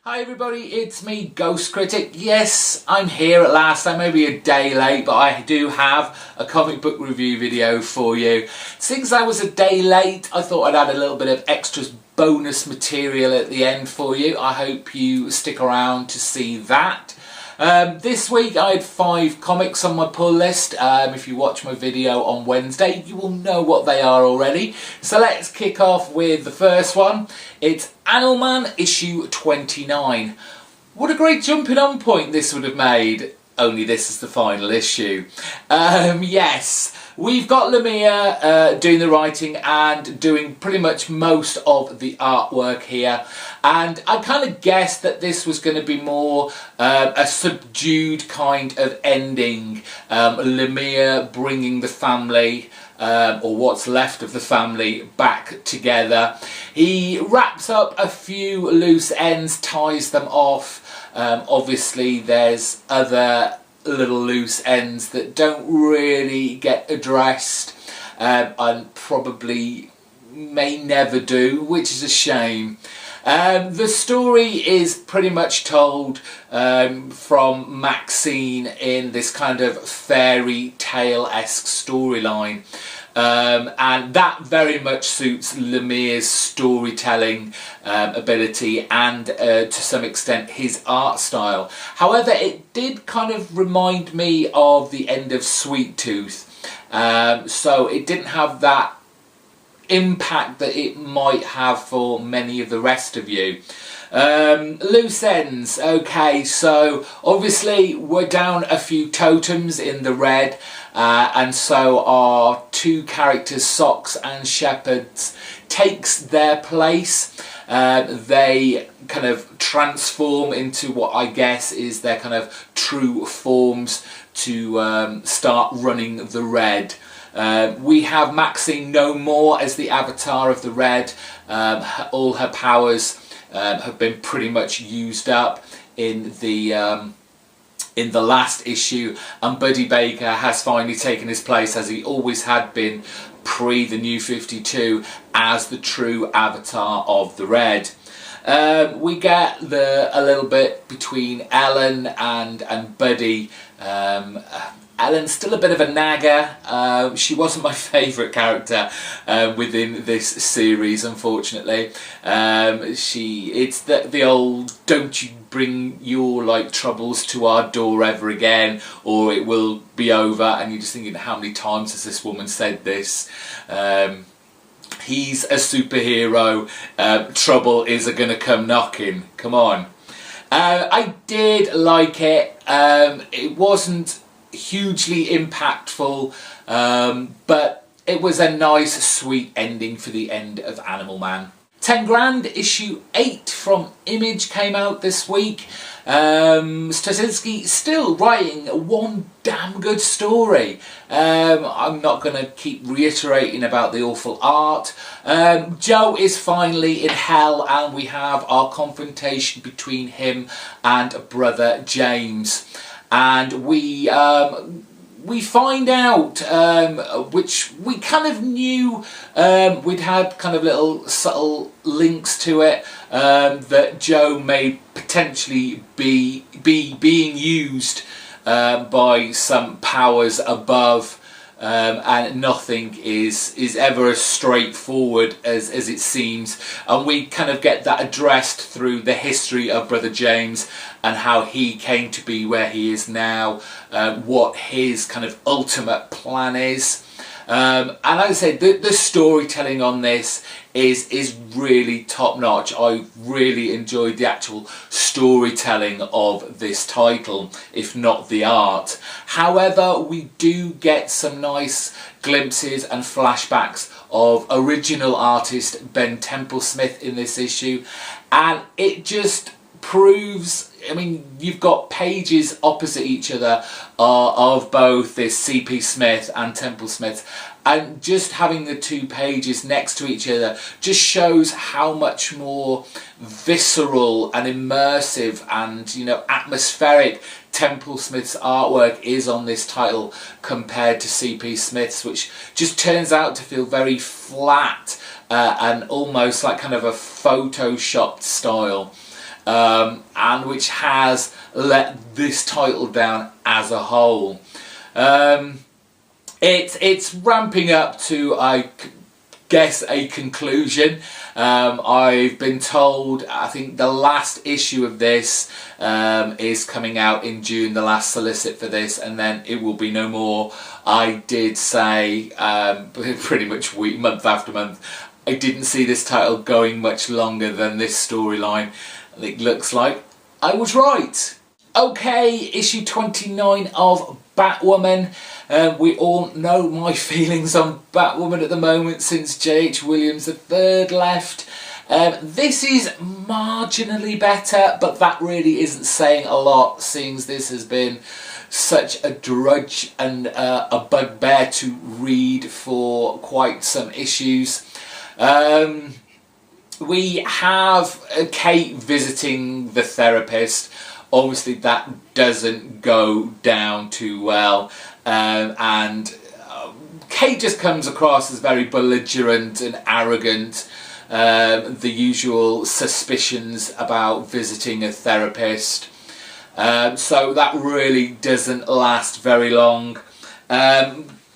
Hi everybody, it's me, GhostCritic. Yes, I'm here at last. I may be a day late, but I do have a comic book review video for you. Since I was a day late, I thought I'd add a little bit of extra bonus material at the end for you. I hope you stick around to see that. This week I had 5 comics on my pull list. If you watch my video on Wednesday, you will know what they are already. So let's kick off with the first one. It's Animal Man issue 29. What a great jumping on point this would have made. Only this is the final issue. Yes, we've got Lemire doing the writing and doing pretty much most of the artwork here. And I kind of guessed that this was going to be more a subdued kind of ending. Lemire bringing the family, or what's left of the family, back together. He wraps up a few loose ends, ties them off. Obviously there's other little loose ends that don't really get addressed and probably may never do, which is a shame. The story is pretty much told from Maxine in this kind of fairy tale-esque storyline. And that very much suits Lemire's storytelling ability and to some extent his art style. However, it did kind of remind me of the end of Sweet Tooth, so it didn't have that impact that it might have for many of the rest of you. Loose ends. Okay, so obviously we're down a few totems in the red, and so our 2 characters, Socks and Shepherds, takes their place. They kind of transform into what I guess is their kind of true forms to start running the red. We have Maxine no more as the avatar of the red. All her powers have been pretty much used up in the last issue, and Buddy Baker has finally taken his place, as he always had been pre the New 52, as the true avatar of the red. We get a little bit between Ellen and Buddy. Ellen's still a bit of a nagger. She wasn't my favourite character within this series, unfortunately. It's the old "don't you bring your troubles to our door ever again, or it will be over," and you're just thinking, how many times has this woman said this? He's a superhero. Trouble is gonna come knocking. Come on. I did like it. It wasn't hugely impactful, but it was a nice sweet ending for the end of Animal Man. 10 grand issue 8 from Image came out this week. Straczynski still writing one damn good story. I'm not going to keep reiterating about the awful art. Joe is finally in hell, and we have our confrontation between him and brother James. And we find out, which we kind of knew, we'd had kind of little subtle links to it, that Joe may potentially be being used by some powers above, and nothing is ever as straightforward as it seems, and we kind of get that addressed through the history of brother James and how he came to be where he is now, what his kind of ultimate plan is. And like I said, the storytelling on this is really top notch. I really enjoyed the actual storytelling of this title, if not the art. However, we do get some nice glimpses and flashbacks of original artist Ben Templesmith in this issue, and it just proves, I mean, you've got pages opposite each other of both this C.P. Smith and Templesmith, and just having the 2 pages next to each other just shows how much more visceral and immersive and, you know, atmospheric Templesmith's artwork is on this title compared to C.P. Smith's, which just turns out to feel very flat and almost like kind of a photoshopped style. and which has let this title down as a whole. It's ramping up to, I guess, a conclusion. I've been told, I think the last issue of this is coming out in June, the last solicit for this, and then it will be no more. I did say pretty much month after month, I didn't see this title going much longer than this storyline. It looks like I was right. Okay, issue 29 of Batwoman. We all know my feelings on Batwoman at the moment since J.H. Williams III left. This is marginally better, but that really isn't saying a lot, seeing as this has been such a drudge and a bugbear to read for quite some issues. We have Kate visiting the therapist. Obviously that doesn't go down too well, and Kate just comes across as very belligerent and arrogant. The usual suspicions about visiting a therapist, so that really doesn't last very long.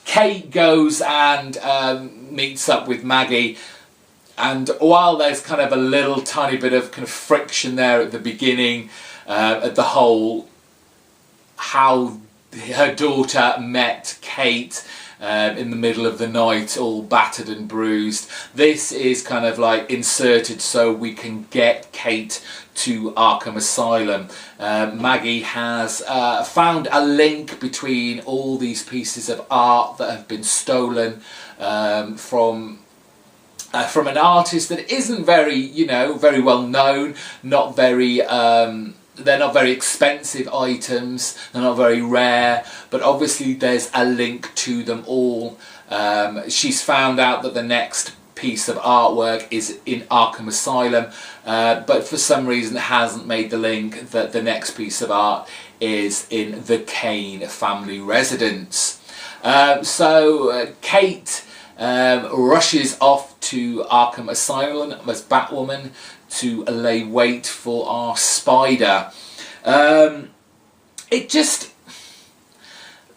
Kate goes and meets up with Maggie, and while there's kind of a little tiny bit of kind of friction there at the beginning, at the whole how her daughter met Kate in the middle of the night, all battered and bruised. This is kind of like inserted so we can get Kate to Arkham Asylum. Maggie has found a link between all these pieces of art that have been stolen from an artist that isn't very, you know, very well known, not very they're not very expensive items, they're not very rare, but obviously there's a link to them all. She's found out that the next piece of artwork is in Arkham Asylum, but for some reason hasn't made the link that the next piece of art is in the Kane family residence. So Kate rushes off to Arkham Asylum as Batwoman to lay wait for our Spider. It just,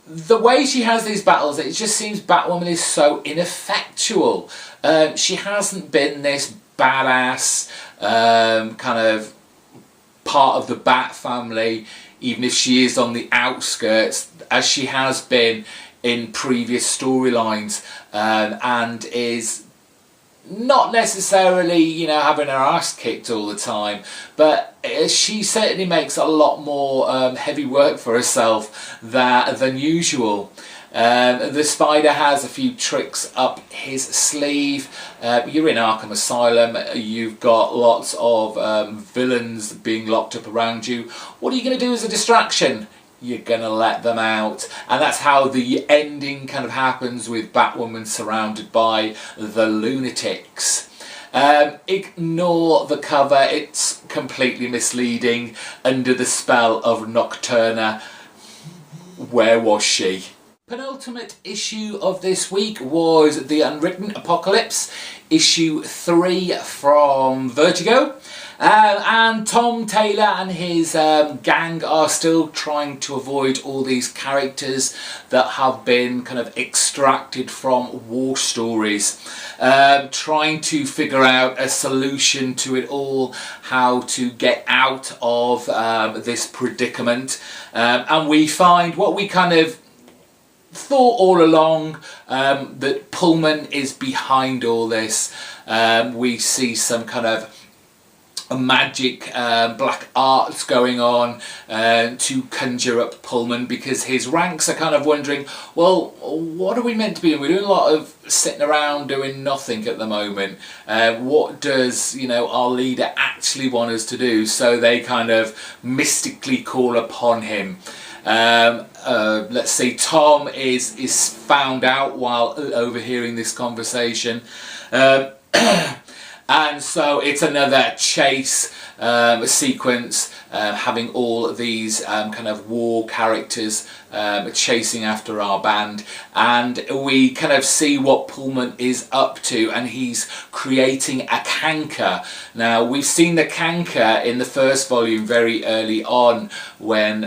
the way she has these battles, it just seems Batwoman is so ineffectual. She hasn't been this badass kind of part of the Bat family, even if she is on the outskirts, as she has been in previous storylines, and is not necessarily, you know, having her ass kicked all the time, but she certainly makes a lot more heavy work for herself than usual. The Spider has a few tricks up his sleeve. You're in Arkham Asylum, you've got lots of villains being locked up around you. What are you going to do as a distraction? You're gonna let them out, and that's how the ending kind of happens, with Batwoman surrounded by the lunatics. Ignore the cover, it's completely misleading. Under the spell of Nocturna. Where was she? Penultimate issue of this week was The Unwritten Apocalypse, issue 3 from Vertigo. And Tom Taylor and his gang are still trying to avoid all these characters that have been kind of extracted from war stories, trying to figure out a solution to it all, how to get out of this predicament, and we find what we kind of thought all along, that Pullman is behind all this. We see some kind of magic black arts going on to conjure up Pullman, because his ranks are kind of wondering, well, what are we meant to be doing? We're doing a lot of sitting around doing nothing at the moment. What does, you know, our leader actually want us to do? So they kind of mystically call upon him. Let's say Tom is found out while overhearing this conversation. And so it's another chase sequence, having all these kind of war characters chasing after our band, and we kind of see what Pullman is up to, and he's creating a canker. Now, we've seen the canker in the first volume very early on when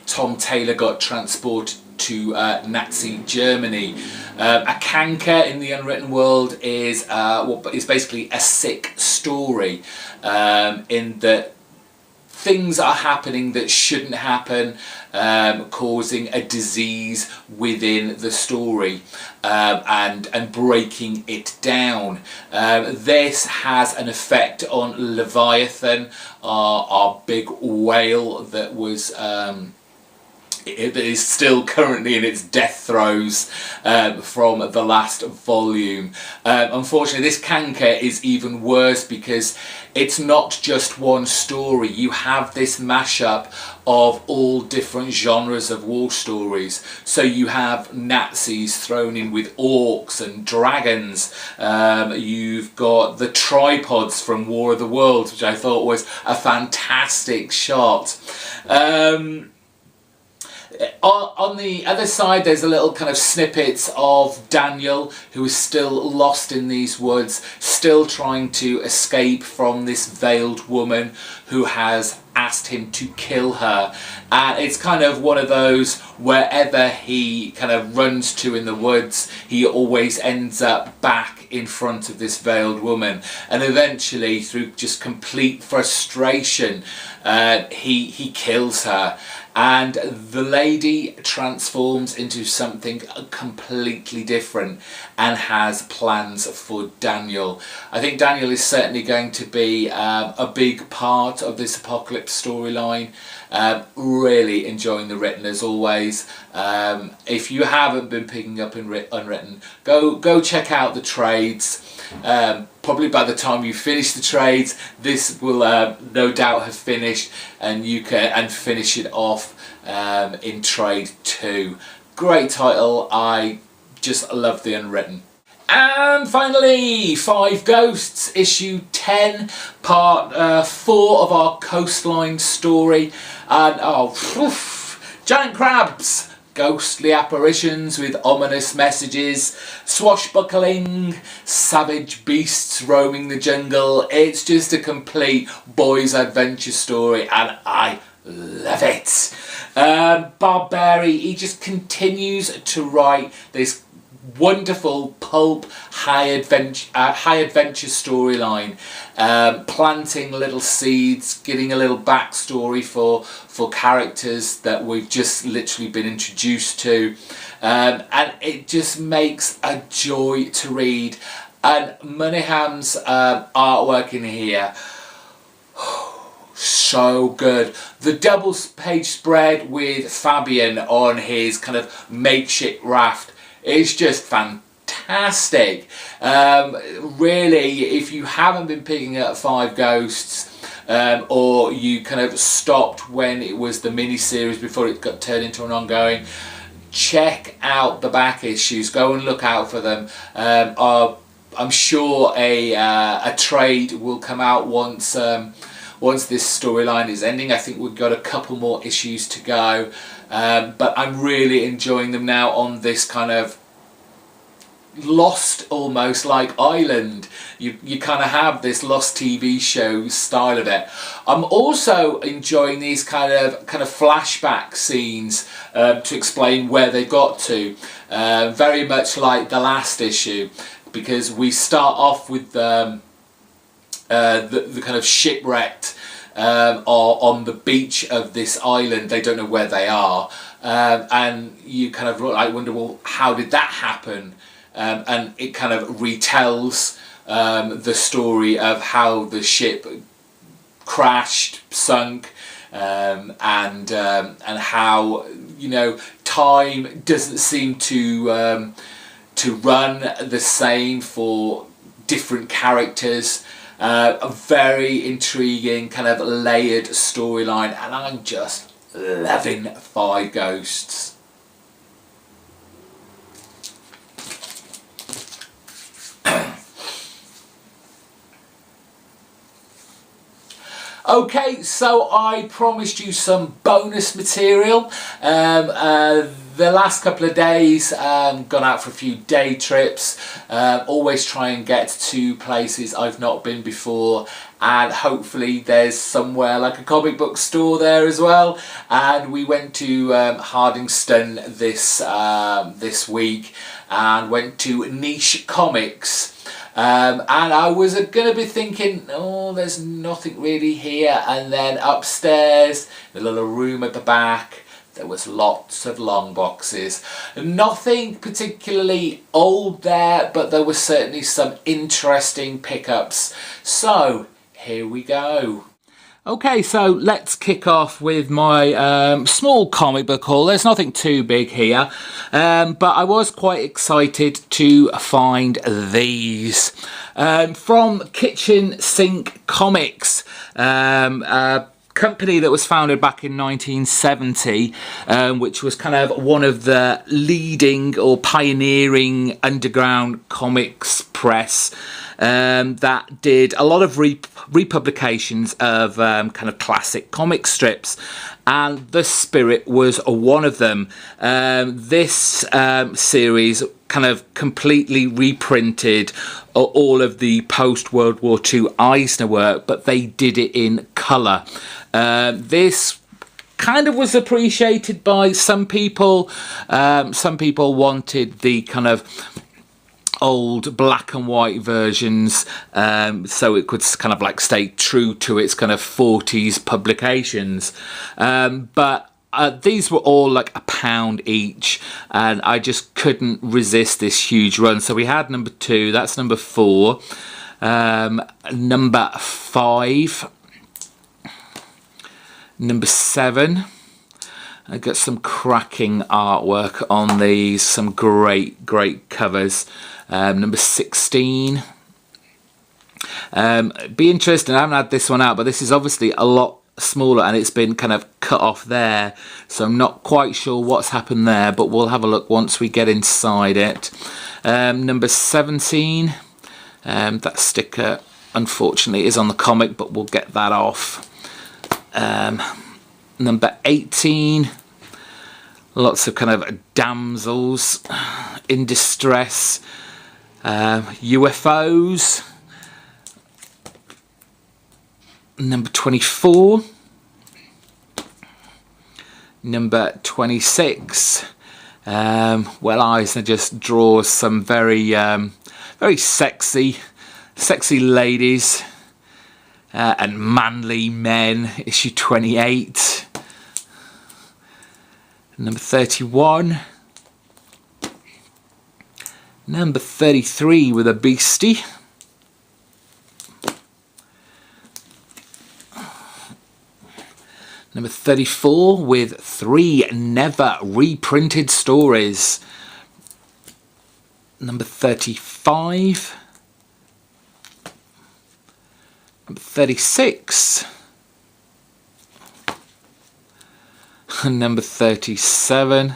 Tom Taylor got transported to Nazi Germany. A canker in the unwritten world is basically a sick story, in that things are happening that shouldn't happen, causing a disease within the story, and breaking it down. This has an effect on Leviathan, our big whale that was that is still currently in its death throes from the last volume. Unfortunately, this canker is even worse because it's not just one story. You have this mashup of all different genres of war stories. So you have Nazis thrown in with orcs and dragons. You've got the tripods from War of the Worlds, which I thought was a fantastic shot. On the other side, there's a little kind of snippets of Daniel, who is still lost in these woods, still trying to escape from this veiled woman who has asked him to kill her. And it's kind of one of those, wherever he kind of runs to in the woods, he always ends up back in front of this veiled woman. And eventually, through just complete frustration, he kills her. And the lady transforms into something completely different and has plans for Daniel. I think Daniel is certainly going to be a big part of this Apocalypse storyline. Really enjoying the written as always. If you haven't been picking up Unwritten, go check out the trades. Probably by the time you finish the trades, this will no doubt have finished, and you can finish it off in trade 2. Great title. I just love the Unwritten. And finally, 5 Ghosts, issue 10, part 4 of our Coastline story. And giant crabs, ghostly apparitions with ominous messages, swashbuckling, savage beasts roaming the jungle. It's just a complete boys' adventure story, and I love it. Barberi, he just continues to write this wonderful pulp high adventure storyline, planting little seeds, getting a little backstory for characters that we've just literally been introduced to, and it just makes a joy to read. And Monaghan's artwork in here, so good. The double page spread with Fabian on his kind of makeshift raft is just fantastic. Really, if you haven't been picking up 5 Ghosts, or you kind of stopped when it was the mini-series before it got turned into an ongoing, check out the back issues. Go and look out for them. I'm sure a trade will come out once this storyline is ending. I think we've got a couple more issues to go, but I'm really enjoying them now on this kind of Lost almost like island. You kind of have this Lost TV show style of it. I'm also enjoying these kind of flashback scenes to explain where they got to, very much like the last issue, because we start off with the kind of shipwrecked on the beach of this island. They don't know where they are, and you kind of like wonder, well, how did that happen? And it kind of retells the story of how the ship crashed, sunk, and how, you know, time doesn't seem to run the same for different characters. A very intriguing kind of layered storyline, and I'm just loving 5 Ghosts. Okay, so I promised you some bonus material. The last couple of days, gone out for a few day trips. Always try and get to places I've not been before, and hopefully there's somewhere like a comic book store there as well. And we went to Hardingston this week and went to Niche Comics. And I was going to be thinking, oh, there's nothing really here. And then upstairs, the little room at the back, there was lots of long boxes. Nothing particularly old there, but there were certainly some interesting pickups. So here we go. Okay, so let's kick off with my small comic book haul. There's nothing too big here, but I was quite excited to find these. From Kitchen Sink Comics, a company that was founded back in 1970, which was kind of one of the leading or pioneering underground comics press. That did a lot of republications of kind of classic comic strips, and The Spirit was one of them. This series kind of completely reprinted all of the post-World War II Eisner work, but they did it in colour. This kind of was appreciated by some people. Some people wanted the kind of old black and white versions, so it could kind of like stay true to its kind of 40s publications, but these were all like £1 each, and I just couldn't resist this huge run. So we had number 2, that's number 4, number 5, number 7. I got some cracking artwork on these, some great covers. Number 16. Be interesting, I haven't had this one out, but this is obviously a lot smaller and it's been kind of cut off there, so I'm not quite sure what's happened there, but we'll have a look once we get inside it. Number 17. That sticker unfortunately is on the comic, but we'll get that off. Number 18. Lots of kind of damsels in distress, UFOs. Number 24. Number 26. Well, Eisner just draws some very sexy ladies and manly men. Issue 28. Number 31. Number 33 with a beastie. Number 34 with 3 never reprinted stories. Number 35. Number 36. Number 37.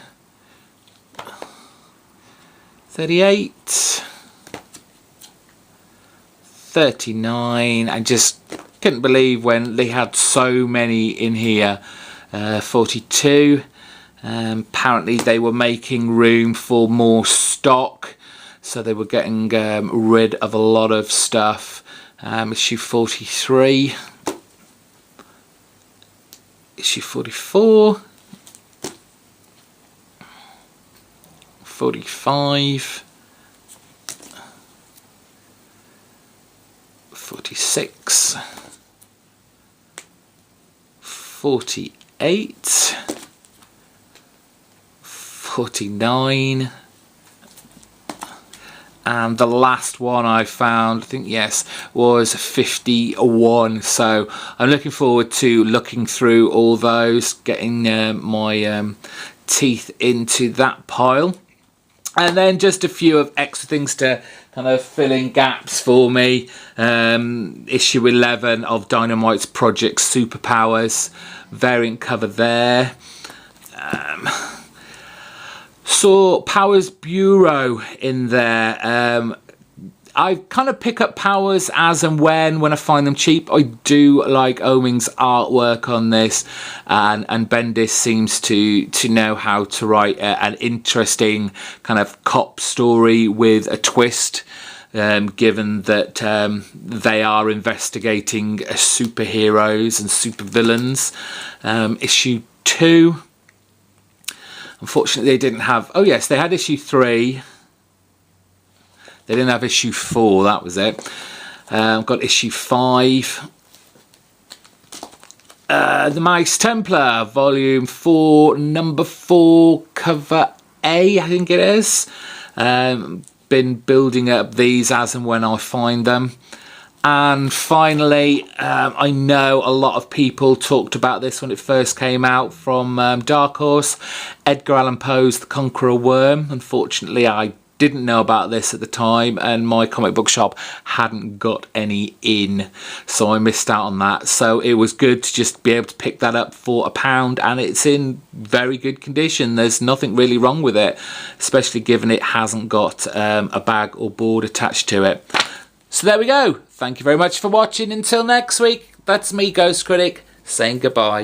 38. 39. I just couldn't believe when they had so many in here. 42. Apparently they were making room for more stock, so they were getting rid of a lot of stuff. Issue 43. Issue 44. 45. 46. 48. 49. And the last one I found, I think, yes, was 51. So I'm looking forward to looking through all those, getting my teeth into that pile. And then just a few of extra things to kind of fill in gaps for me. Issue 11 of Dynamite's Project Superpowers, variant cover there. Saw Powers Bureau in there. I kind of pick up powers as and when I find them cheap. I do like Oeming's artwork on this, and Bendis seems to know how to write an interesting kind of cop story with a twist, given that they are investigating superheroes and supervillains. Issue 2, unfortunately they didn't have, oh yes, they had issue 3. They didn't have issue 4, that was it. I've got issue 5. The Mice Templar, volume 4, number 4, cover A, I think it is. Been building up these as and when I find them. And finally, I know a lot of people talked about this when it first came out from Dark Horse, Edgar Allan Poe's The Conqueror Worm. Unfortunately, I didn't know about this at the time, and my comic book shop hadn't got any in, so I missed out on that. So it was good to just be able to pick that up for £1, and it's in very good condition. There's nothing really wrong with it, especially given it hasn't got a bag or board attached to it. So there we go. Thank you very much for watching. Until next week, that's me, Ghost Critic, saying goodbye.